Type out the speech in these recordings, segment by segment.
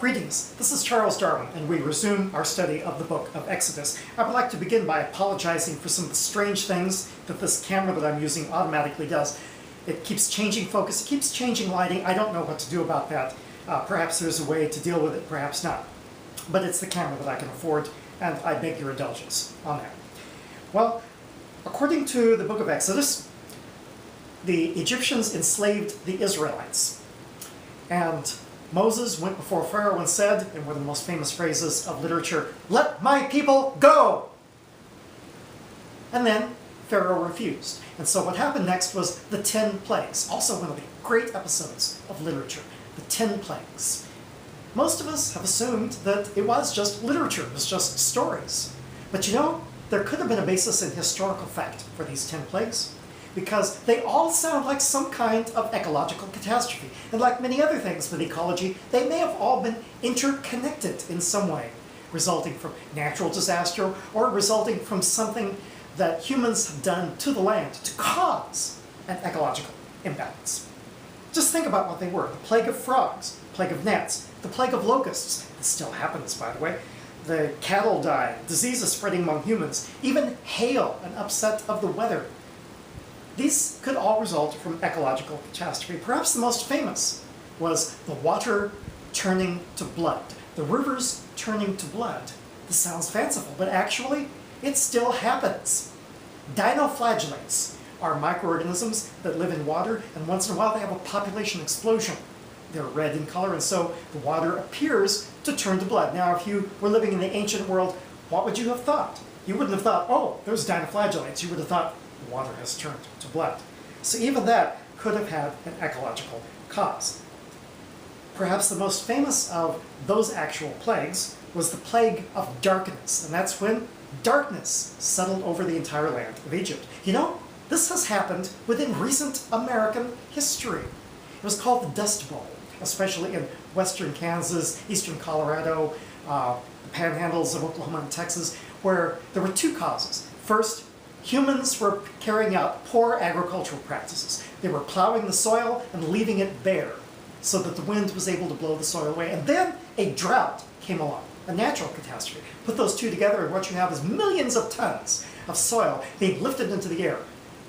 Greetings, this is Charles Darwin, and we resume our study of the book of Exodus. I would like to begin by apologizing for some of the strange things that this camera that I'm using automatically does. It keeps changing focus, it keeps changing lighting. I don't know what to do about that. Perhaps there's a way to deal with it, perhaps not. But it's the camera that I can afford, and I beg your indulgence on that. Well, according to the book of Exodus, the Egyptians enslaved the Israelites. And Moses went before Pharaoh and said, in one of the most famous phrases of literature, "Let my people go!" And then Pharaoh refused. And so what happened next was the 10 plagues, also one of the great episodes of literature, the 10 plagues. Most of us have assumed that it was just literature, it was just stories. But you know, there could have been a basis in historical fact for these 10 plagues, because they all sound like some kind of ecological catastrophe. And like many other things with ecology, they may have all been interconnected in some way, resulting from natural disaster or resulting from something that humans have done to the land to cause an ecological imbalance. Just think about what they were. The plague of frogs, the plague of gnats, the plague of locusts. This still happens, by the way. The cattle die, diseases spreading among humans, even hail, an upset of the weather. These could all result from ecological catastrophe. Perhaps the most famous was the water turning to blood, the rivers turning to blood. This sounds fanciful, but actually, it still happens. Dinoflagellates are microorganisms that live in water, and once in a while they have a population explosion. They're red in color, and so the water appears to turn to blood. Now, if you were living in the ancient world, what would you have thought? You wouldn't have thought, oh, there's dinoflagellates. You would have thought, water has turned to blood. So even that could have had an ecological cause. Perhaps the most famous of those actual plagues was the plague of darkness, and that's when darkness settled over the entire land of Egypt. You know, this has happened within recent American history. It was called the Dust Bowl, especially in western Kansas, eastern Colorado, the panhandles of Oklahoma and Texas, where there were two causes. First, humans were carrying out poor agricultural practices. They were plowing the soil and leaving it bare so that the wind was able to blow the soil away. And then a drought came along, a natural catastrophe. Put those two together and what you have is millions of tons of soil being lifted into the air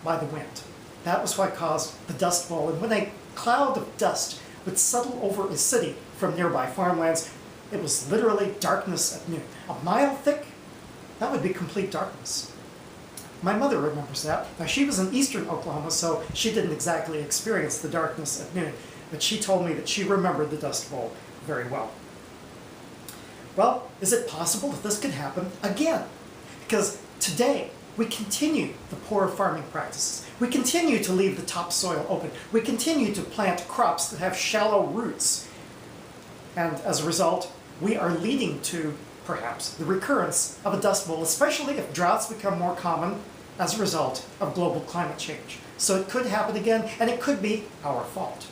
by the wind. That was what caused the Dust Bowl. And when a cloud of dust would settle over a city from nearby farmlands, it was literally darkness at noon. A mile thick, that would be complete darkness. My mother remembers that. Now, she was in eastern Oklahoma, so she didn't exactly experience the darkness at noon, but she told me that she remembered the Dust Bowl very well. Well, is it possible that this could happen again? Because today, we continue the poor farming practices. We continue to leave the topsoil open. We continue to plant crops that have shallow roots. And as a result, we are leading to, perhaps, the recurrence of a dust bowl, especially if droughts become more common as a result of global climate change. So it could happen again, and it could be our fault.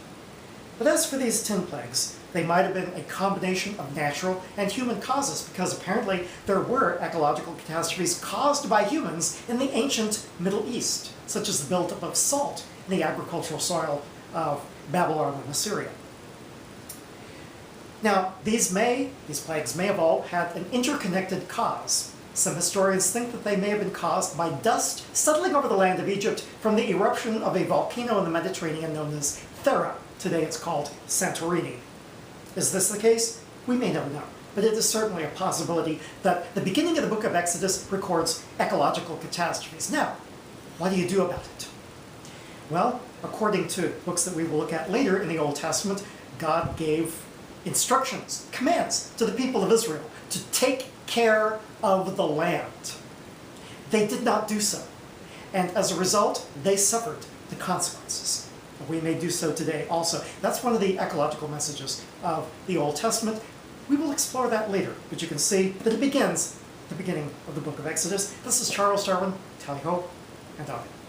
But as for these 10 plagues, they might have been a combination of natural and human causes, because apparently there were ecological catastrophes caused by humans in the ancient Middle East, such as the buildup of salt in the agricultural soil of Babylon and Assyria. Now, these plagues may have all had an interconnected cause. Some historians think that they may have been caused by dust settling over the land of Egypt from the eruption of a volcano in the Mediterranean known as Thera. Today it's called Santorini. Is this the case? We may never know. But it is certainly a possibility that the beginning of the book of Exodus records ecological catastrophes. Now, what do you do about it? Well, according to books that we will look at later in the Old Testament, God gave instructions, commands to the people of Israel to take care of the land. They did not do so. And as a result, they suffered the consequences. We may do so today also. That's one of the ecological messages of the Old Testament. We will explore that later, but you can see that it begins at the beginning of the book of Exodus. This is Charles Darwin. Tally ho, and amen.